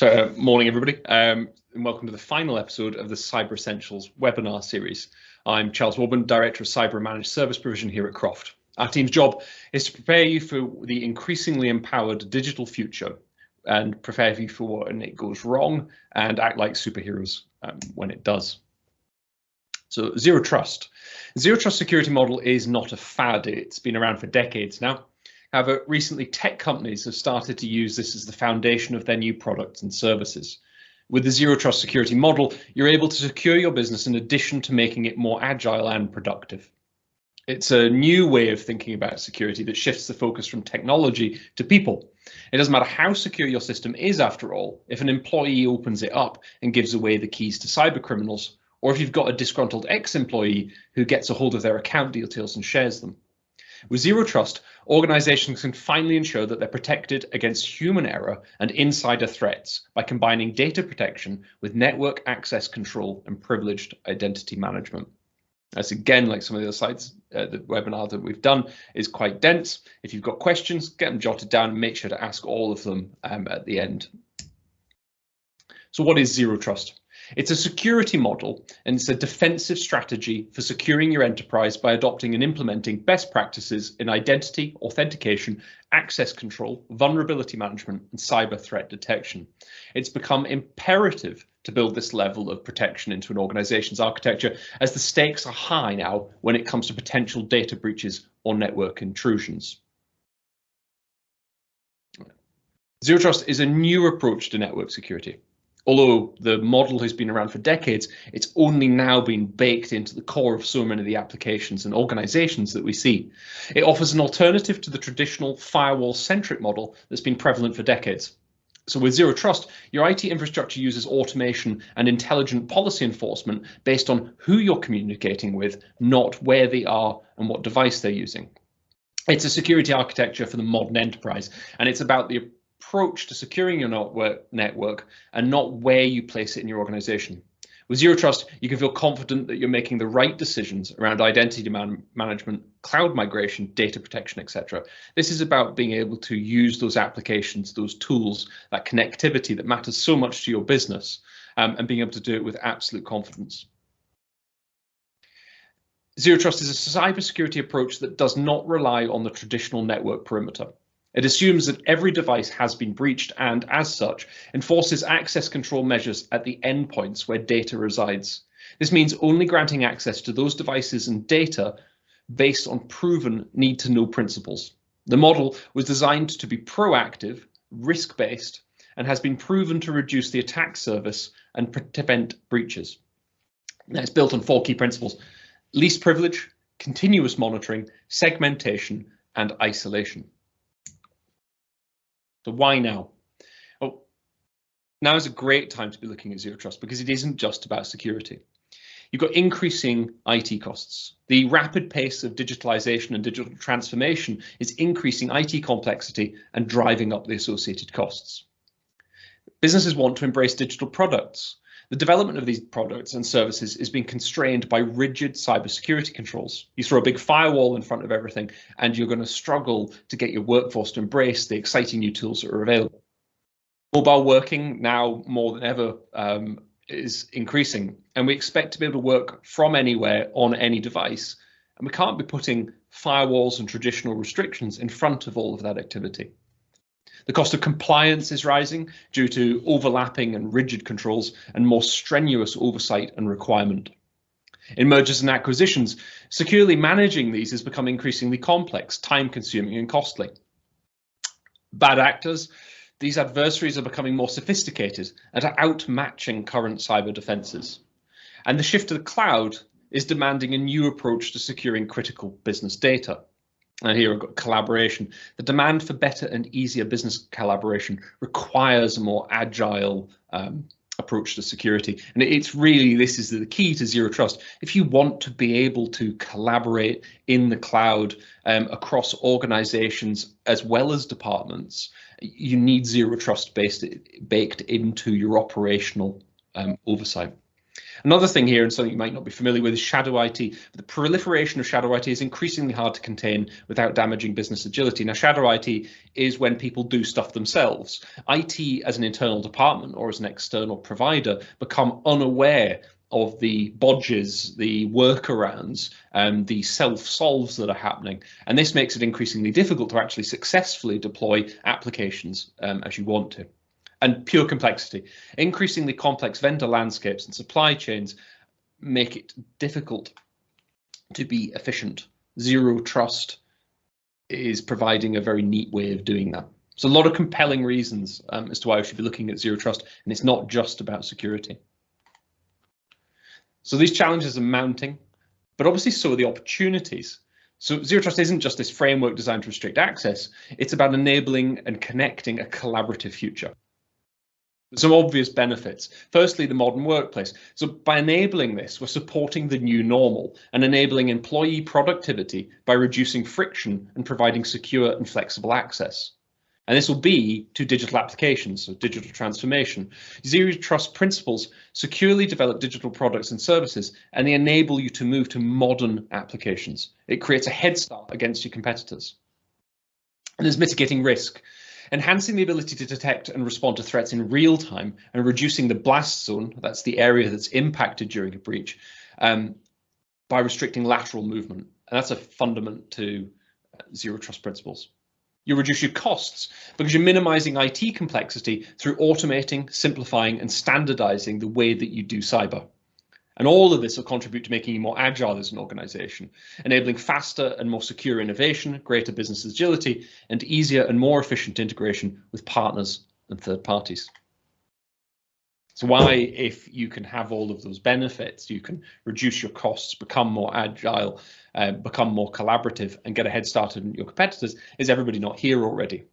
Morning everybody, and welcome to the final episode of the Cyber Essentials webinar series. I'm Charles Warburton, Director of Cyber and Managed Service Provision here at Croft. Our team's job is to prepare you for the increasingly empowered digital future and prepare you for when it goes wrong and act like superheroes when it does. So Zero Trust. Zero Trust security model is not a fad. It's been around for decades now. However, recently tech companies have started to use this as the foundation of their new products and services. With the Zero Trust security model, you're able to secure your business in addition to making it more agile and productive. It's a new way of thinking about security that shifts the focus from technology to people. It doesn't matter how secure your system is, after all, if an employee opens it up and gives away the keys to cyber criminals, or if you've got a disgruntled ex-employee who gets a hold of their account details and shares them. With Zero Trust, organizations can finally ensure that they're protected against human error and insider threats by combining data protection with network access control and privileged identity management. That's again, like some of the other slides, the webinar that we've done is quite dense. If you've got questions, get them jotted down and make sure to ask all of them at the end. So what is Zero Trust? It's a security model, and it's a defensive strategy for securing your enterprise by adopting and implementing best practices in identity, authentication, access control, vulnerability management, and cyber threat detection. It's become imperative to build this level of protection into an organization's architecture, as the stakes are high now when it comes to potential data breaches or network intrusions. Zero Trust is a new approach to network security. Although the model has been around for decades, it's only now been baked into the core of so many of the applications and organizations that we see. It offers an alternative to the traditional firewall-centric model that's been prevalent for decades. So with Zero Trust, your IT infrastructure uses automation and intelligent policy enforcement based on who you're communicating with, not where they are and what device they're using. It's a security architecture for the modern enterprise, and it's about the approach to securing your network and not where you place it in your organization. With Zero Trust, you can feel confident that you're making the right decisions around identity management, cloud migration, data protection, etc. This is about being able to use those applications, those tools, that connectivity that matters so much to your business, and being able to do it with absolute confidence. Zero Trust is a cybersecurity approach that does not rely on the traditional network perimeter. It assumes that every device has been breached and, as such, enforces access control measures at the endpoints where data resides. This means only granting access to those devices and data based on proven need-to-know principles. The model was designed to be proactive, risk-based, and has been proven to reduce the attack surface and prevent breaches. Now, it's built on 4 key principles: least privilege, continuous monitoring, segmentation, and isolation. So why now? Well, now is a great time to be looking at Zero Trust because it isn't just about security. You've got increasing IT costs. The rapid pace of digitalization and digital transformation is increasing IT complexity and driving up the associated costs. Businesses want to embrace digital products. The development of these products and services is being constrained by rigid cybersecurity controls. You throw a big firewall in front of everything and you're going to struggle to get your workforce to embrace the exciting new tools that are available. Mobile working now more than ever is increasing, and we expect to be able to work from anywhere on any device. And we can't be putting firewalls and traditional restrictions in front of all of that activity. The cost of compliance is rising due to overlapping and rigid controls and more strenuous oversight and requirement. In mergers and acquisitions, securely managing these has become increasingly complex, time-consuming and costly. Bad actors, these adversaries are becoming more sophisticated and are outmatching current cyber defenses. And the shift to the cloud is demanding a new approach to securing critical business data. And here I've got collaboration. The demand for better and easier business collaboration requires a more agile approach to security. And it's really, this is the key to Zero Trust. If you want to be able to collaborate in the cloud across organizations as well as departments, you need Zero Trust baked into your operational oversight. Another thing here, and something you might not be familiar with, is shadow IT. The proliferation of shadow IT is increasingly hard to contain without damaging business agility. Now, shadow IT is when people do stuff themselves. IT as an internal department or as an external provider become unaware of the bodges, the workarounds, the self-solves that are happening. And this makes it increasingly difficult to actually successfully deploy applications as you want to. And pure complexity. Increasingly complex vendor landscapes and supply chains make it difficult to be efficient. Zero trust is providing a very neat way of doing that. So a lot of compelling reasons as to why we should be looking at zero trust, and it's not just about security. So these challenges are mounting, but obviously so are the opportunities. So zero trust isn't just this framework designed to restrict access, it's about enabling and connecting a collaborative future. Some obvious benefits. Firstly, the modern workplace. So by enabling this, we're supporting the new normal and enabling employee productivity by reducing friction and providing secure and flexible access. And this will be to digital applications, so digital transformation. Zero trust principles securely develop digital products and services, and they enable you to move to modern applications. It creates a head start against your competitors. And there's mitigating risk. Enhancing the ability to detect and respond to threats in real time and reducing the blast zone, that's the area that's impacted during a breach, by restricting lateral movement. And that's a fundament to zero trust principles. You reduce your costs because you're minimizing IT complexity through automating, simplifying, and standardizing the way that you do cyber. And all of this will contribute to making you more agile as an organization, enabling faster and more secure innovation, greater business agility, and easier and more efficient integration with partners and third parties. So why, if you can have all of those benefits, you can reduce your costs, become more agile, become more collaborative, and get a head start on your competitors, is everybody not here already?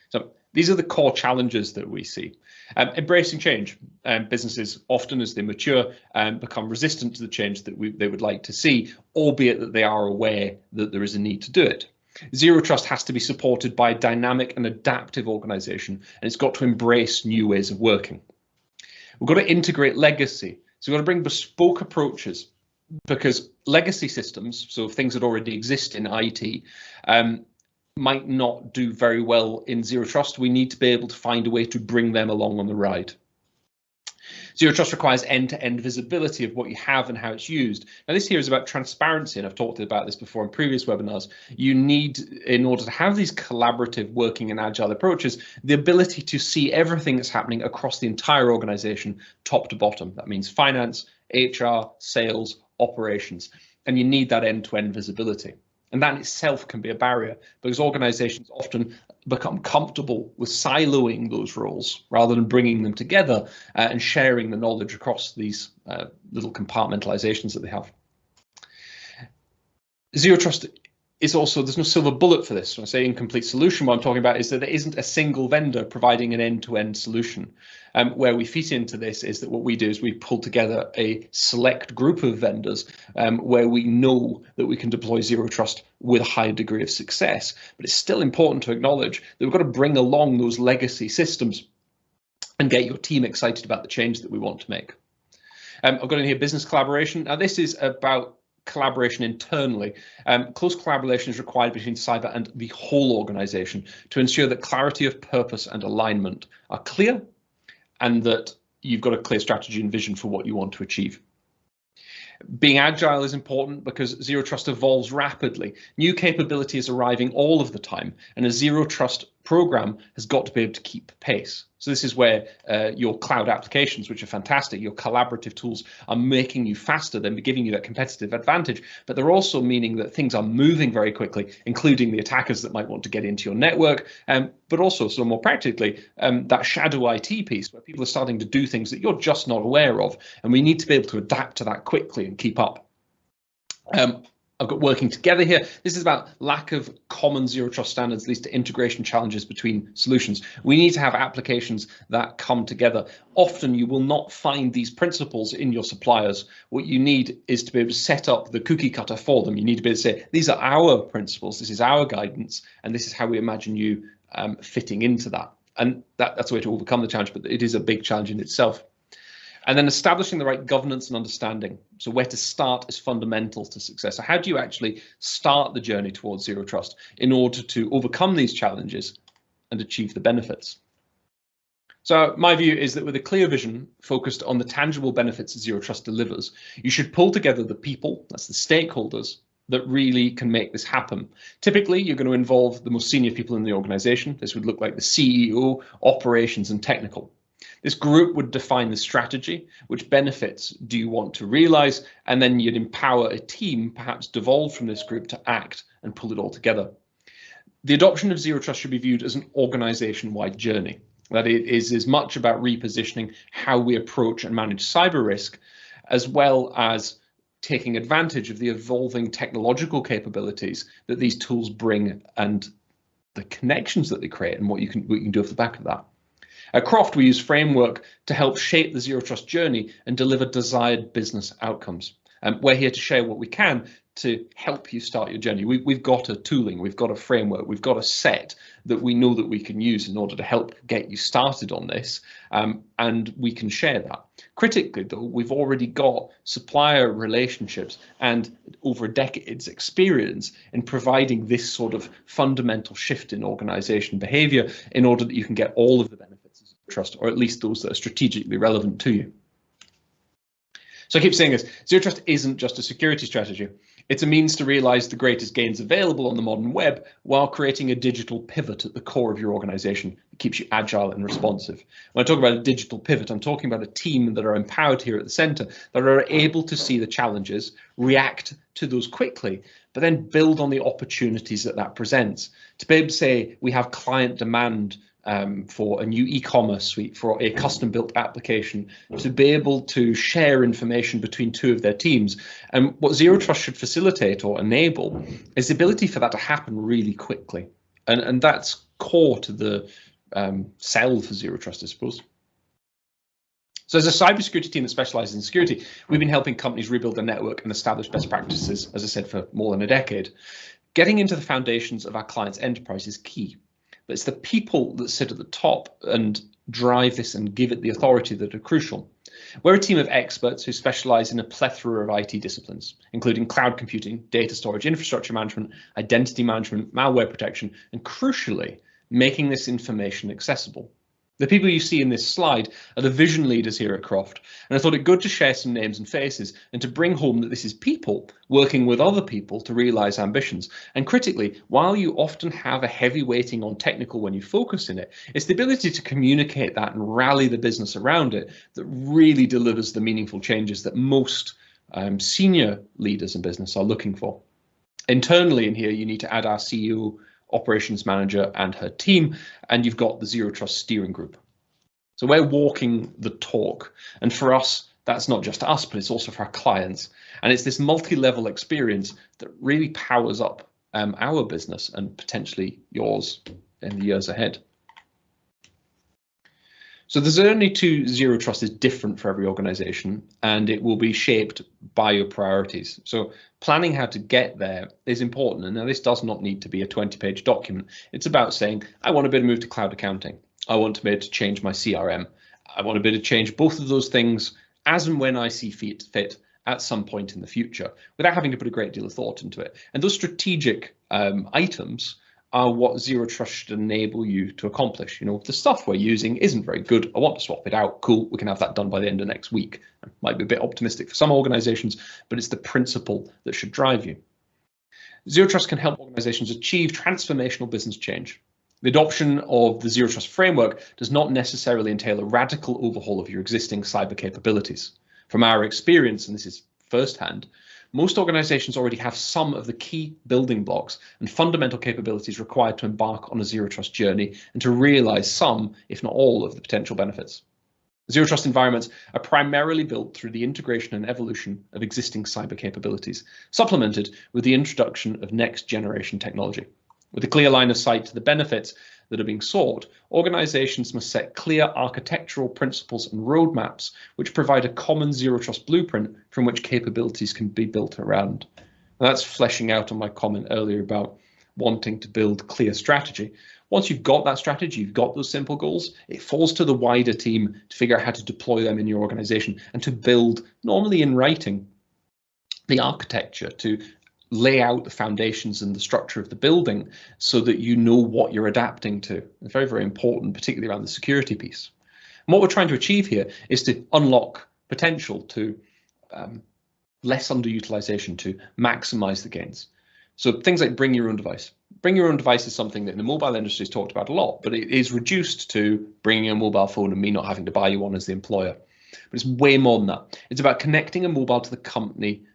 So these are the core challenges that we see. Embracing change. Businesses often, as they mature, become resistant to the change that they would like to see, albeit that they are aware that there is a need to do it. Zero trust has to be supported by a dynamic and adaptive organization, and it's got to embrace new ways of working. We've got to integrate legacy. So we've got to bring bespoke approaches, because legacy systems, so things that already exist in IT, might not do very well in zero trust. We need to be able to find a way to bring them along on the ride. Zero trust requires end-to-end visibility of what you have and how it's used. Now, this here is about transparency, and I've talked about this before in previous webinars. You need, in order to have these collaborative working and agile approaches, the ability to see everything that's happening across the entire organization, top to bottom. That means finance, HR, sales, operations, and you need that end-to-end visibility. And that in itself can be a barrier because organizations often become comfortable with siloing those roles rather than bringing them together and sharing the knowledge across these little compartmentalizations that they have. Zero trust is also, there's no silver bullet for this. When I say incomplete solution, what I'm talking about is that there isn't a single vendor providing an end-to-end solution. Where we fit into this is that what we do is we pull together a select group of vendors where we know that we can deploy zero trust with a high degree of success. But it's still important to acknowledge that we've got to bring along those legacy systems and get your team excited about the change that we want to make. I've got in here business collaboration. Now, this is about collaboration internally. Close collaboration is required between cyber and the whole organization to ensure that clarity of purpose and alignment are clear and that you've got a clear strategy and vision for what you want to achieve. Being agile is important because zero trust evolves rapidly. New capability is arriving all of the time, and a zero trust program has got to be able to keep pace. So this is where your cloud applications, which are fantastic, your collaborative tools are making you faster, they're giving you that competitive advantage, but they're also meaning that things are moving very quickly, including the attackers that might want to get into your network, but also, so more practically, that shadow IT piece where people are starting to do things that you're just not aware of, and we need to be able to adapt to that quickly and keep up. I've got working together here. This is about lack of common zero trust standards leads to integration challenges between solutions. We need to have applications that come together. Often you will not find these principles in your suppliers. What you need is to be able to set up the cookie cutter for them. You need to be able to say, these are our principles, this is our guidance, and this is how we imagine you fitting into that. And that's a way to overcome the challenge, but it is a big challenge in itself. And then establishing the right governance and understanding. So where to start is fundamental to success. So how do you actually start the journey towards zero trust in order to overcome these challenges and achieve the benefits? So my view is that with a clear vision focused on the tangible benefits zero trust delivers, you should pull together the people, that's the stakeholders, that really can make this happen. Typically, you're going to involve the most senior people in the organization. This would look like the CEO, operations, and technical. This group would define the strategy, which benefits do you want to realize, and then you'd empower a team, perhaps devolved from this group, to act and pull it all together. The adoption of zero trust should be viewed as an organization-wide journey. That it is as much about repositioning how we approach and manage cyber risk, as well as taking advantage of the evolving technological capabilities that these tools bring and the connections that they create and what you can do off the back of that. At Croft, we use framework to help shape the zero trust journey and deliver desired business outcomes. We're here to share what we can to help you start your journey. We've got a tooling, we've got a framework, we've got a set that we know that we can use in order to help get you started on this, and we can share that. Critically though, we've already got supplier relationships and over a decade's experience in providing this sort of fundamental shift in organization behavior in order that you can get all of the benefits of zero trust, or at least those that are strategically relevant to you. So I keep saying this, zero trust isn't just a security strategy. It's a means to realize the greatest gains available on the modern web while creating a digital pivot at the core of your organization that keeps you agile and responsive. When I talk about a digital pivot, I'm talking about a team that are empowered here at the center, that are able to see the challenges, react to those quickly, but then build on the opportunities that that presents. To be able to say we have client demand for a new e-commerce suite, for a custom-built application, to be able to share information between two of their teams. And what zero trust should facilitate or enable is the ability for that to happen really quickly. And that's core to the sell for zero trust, I suppose. So as a cybersecurity team that specializes in security, we've been helping companies rebuild their network and establish best practices, as I said, for more than a decade. Getting into the foundations of our clients' enterprise is key. But it's the people that sit at the top and drive this and give it the authority that are crucial. We're a team of experts who specialize in a plethora of IT disciplines, including cloud computing, data storage, infrastructure management, identity management, malware protection, and crucially, making this information accessible. The people you see in this slide are the vision leaders here at Croft, and I thought it good to share some names and faces and to bring home that this is people working with other people to realize ambitions. And critically, while you often have a heavy weighting on technical when you focus in it, it's the ability to communicate that and rally the business around it that really delivers the meaningful changes that most senior leaders in business are looking for. Internally in here, you need to add our CEO, operations manager and her team, and you've got the zero trust steering group. So we're walking the talk, and for us that's not just us, but it's also for our clients, and it's this multi-level experience that really powers up our business and potentially yours in the years ahead. So the journey to zero trust is different for every organization, and it will be shaped by your priorities. So planning how to get there is important. And now this does not need to be a 20-page document. It's about saying, I want to be able to move to cloud accounting. I want to be able to change my CRM. I want to be able to change both of those things as and when I see fit at some point in the future, without having to put a great deal of thought into it. And those strategic items are what zero trust should enable you to accomplish. You know, if the stuff we're using isn't very good, I want to swap it out. Cool, we can have that done by the end of next week. Might be a bit optimistic for some organizations, but it's the principle that should drive you. Zero trust can help organizations achieve transformational business change. The adoption of the zero trust framework does not necessarily entail a radical overhaul of your existing cyber capabilities. From our experience, and this is firsthand, most organizations already have some of the key building blocks and fundamental capabilities required to embark on a zero trust journey and to realize some, if not all, of the potential benefits. Zero trust environments are primarily built through the integration and evolution of existing cyber capabilities, supplemented with the introduction of next generation technology. With a clear line of sight to the benefits that are being sought, organizations must set clear architectural principles and roadmaps which provide a common zero trust blueprint from which capabilities can be built around. And that's fleshing out on my comment earlier about wanting to build clear strategy. Once you've got that strategy, you've got those simple goals, it falls to the wider team to figure out how to deploy them in your organization and to build, normally in writing, the architecture, to lay out the foundations and the structure of the building so that you know what you're adapting to. It's very, very important, particularly around the security piece. And what we're trying to achieve here is to unlock potential, to less underutilization, to maximize the gains. So things like bring your own device. Bring your own device is something that in the mobile industry is talked about a lot, but it is reduced to bringing a mobile phone and me not having to buy you one as the employer. But it's way more than that. It's about connecting a mobile to the company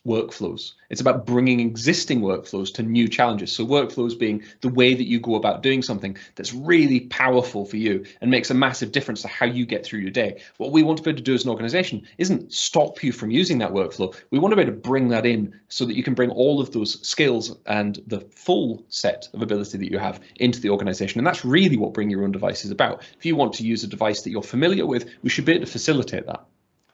workflows. It's about bringing existing workflows to new challenges. So workflows being the way that you go about doing something that's really powerful for you and makes a massive difference to how you get through your day. What we want to be able to do as an organization isn't stop you from using that workflow. We want to be able to bring that in so that you can bring all of those skills and the full set of ability that you have into the organization. And that's really what bring your own device is about. If you want to use a device that you're familiar with, we should be able to facilitate that.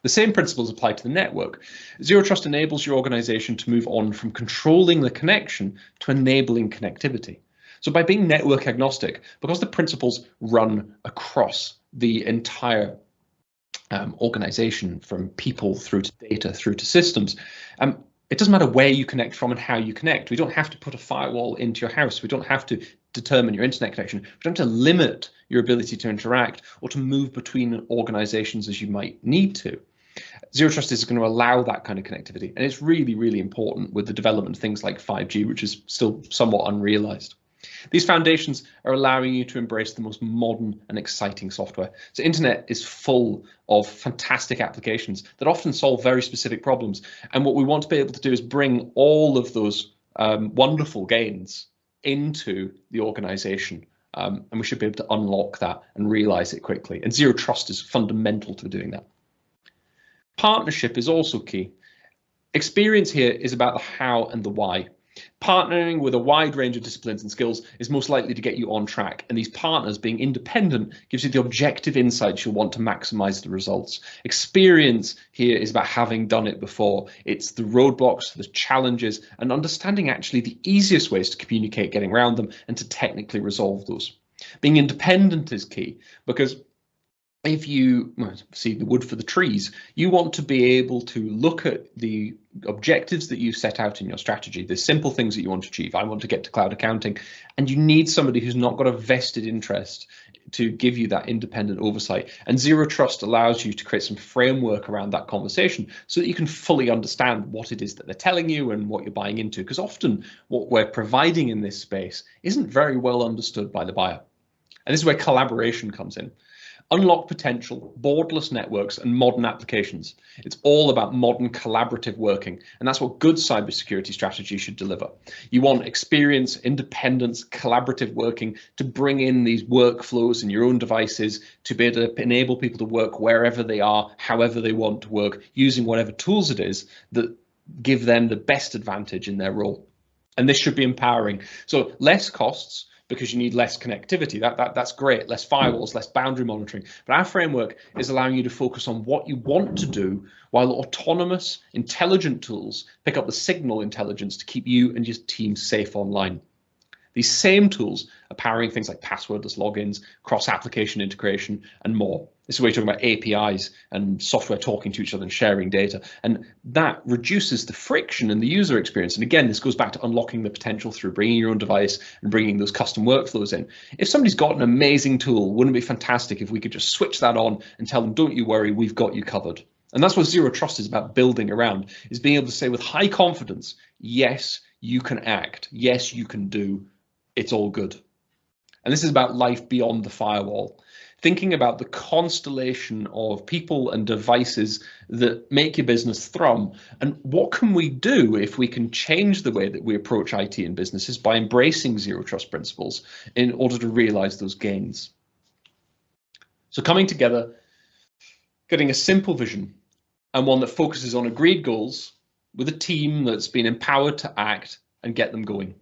The same principles apply to the network. Zero Trust enables your organization to move on from controlling the connection to enabling connectivity. So by being network agnostic, because the principles run across the entire organization, from people through to data through to systems, it doesn't matter where you connect from and how you connect. We don't have to put a firewall into your house. We don't have to determine your internet connection. We don't have to limit your ability to interact or to move between organizations as you might need to. Zero Trust is going to allow that kind of connectivity, and it's really, really important with the development of things like 5G, which is still somewhat unrealized. These foundations are allowing you to embrace the most modern and exciting software. So internet is full of fantastic applications that often solve very specific problems, and what we want to be able to do is bring all of those wonderful gains into the organization, and we should be able to unlock that and realize it quickly, and Zero Trust is fundamental to doing that. Partnership is also key. Experience here is about the how and the why. Partnering with a wide range of disciplines and skills is most likely to get you on track, and these partners being independent gives you the objective insights you'll want to maximize the results. Experience here is about having done it before. It's the roadblocks, the challenges, and understanding actually the easiest ways to communicate getting around them and to technically resolve those. Being independent is key, because if you see the wood for the trees, you want to be able to look at the objectives that you set out in your strategy, the simple things that you want to achieve. I want to get to cloud accounting, and you need somebody who's not got a vested interest to give you that independent oversight. And Zero Trust allows you to create some framework around that conversation so that you can fully understand what it is that they're telling you and what you're buying into, because often what we're providing in this space isn't very well understood by the buyer. And this is where collaboration comes in. Unlock potential, borderless networks, and modern applications. It's all about modern collaborative working, and that's what good cybersecurity strategy should deliver. You want experience, independence, collaborative working to bring in these workflows in your own devices to be able to enable people to work wherever they are, however they want to work, using whatever tools it is that give them the best advantage in their role. And this should be empowering. So less costs, because you need less connectivity. That's great, less firewalls, less boundary monitoring. But our framework is allowing you to focus on what you want to do, while autonomous, intelligent tools pick up the signal intelligence to keep you and your team safe online. These same tools are powering things like passwordless logins, cross-application integration, and more. This is where you're talking about APIs and software talking to each other and sharing data. And that reduces the friction in the user experience. And again, this goes back to unlocking the potential through bringing your own device and bringing those custom workflows in. If somebody's got an amazing tool, wouldn't it be fantastic if we could just switch that on and tell them, don't you worry, we've got you covered. And that's what Zero Trust is about building around, is being able to say with high confidence, yes, you can act. Yes, you can do. It's all good. And this is about life beyond the firewall. Thinking about the constellation of people and devices that make your business thrum, and what can we do if we can change the way that we approach IT and businesses by embracing Zero Trust principles in order to realize those gains. So coming together, getting a simple vision and one that focuses on agreed goals with a team that's been empowered to act and get them going.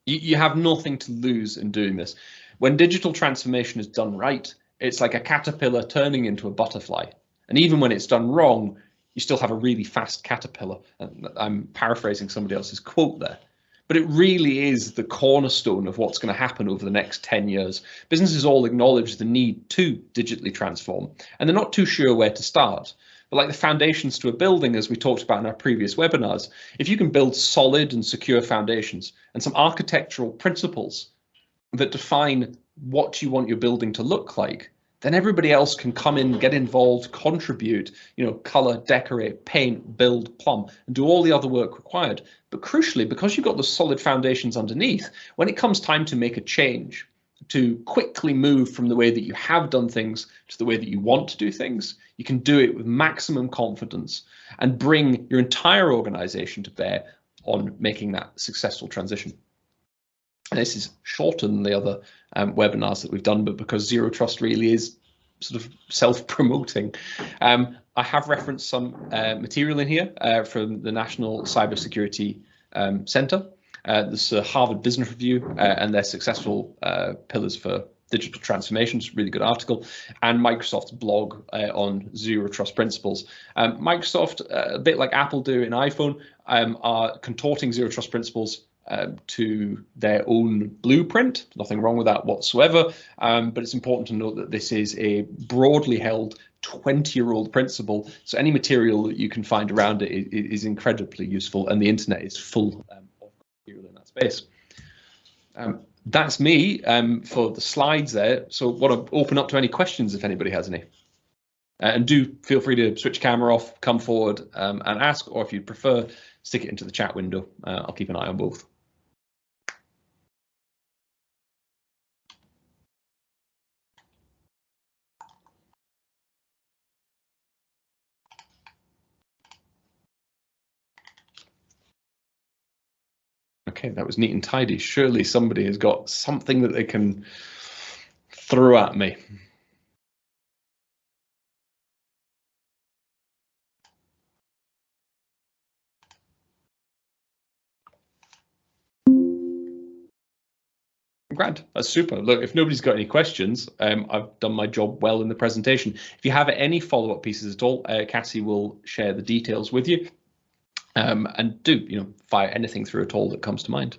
You have nothing to lose in doing this. When digital transformation is done right, it's like a caterpillar turning into a butterfly. And even when it's done wrong, you still have a really fast caterpillar. And I'm paraphrasing somebody else's quote there. but it really is the cornerstone of what's going to happen over the next 10 years. Businesses all acknowledge the need to digitally transform, and they're not too sure where to start. But like the foundations to a building, as we talked about in our previous webinars, if you can build solid and secure foundations and some architectural principles that define what you want your building to look like, then everybody else can come in, get involved, contribute, color, decorate, paint, build, plumb, and do all the other work required. But crucially, because you've got the solid foundations underneath, when it comes time to make a change, to quickly move from the way that you have done things to the way that you want to do things, you can do it with maximum confidence and bring your entire organization to bear on making that successful transition. And this is shorter than the other webinars that we've done, but because Zero Trust really is sort of self-promoting, I have referenced some material in here from the National Cybersecurity Center. There's a Harvard Business Review and their successful pillars for digital transformation. It's a really good article, and Microsoft's blog on Zero Trust principles. Microsoft, a bit like Apple do in iPhone, are contorting Zero Trust principles to their own blueprint. Nothing wrong with that whatsoever, but it's important to note that this is a broadly held 20-year-old principle, so any material that you can find around it is incredibly useful, and the internet is full of material in that space. That's me for the slides there, so I want to open up to any questions if anybody has any. And do feel free to switch camera off, come forward and ask, or if you'd prefer, stick it into the chat window. I'll keep an eye on both. Okay, that was neat and tidy. Surely somebody has got something that they can throw at me. Grand, that's super. Look, if nobody's got any questions, I've done my job well in the presentation. If you have any follow-up pieces at all, Cassie will share the details with you. And do fire anything through at all that comes to mind.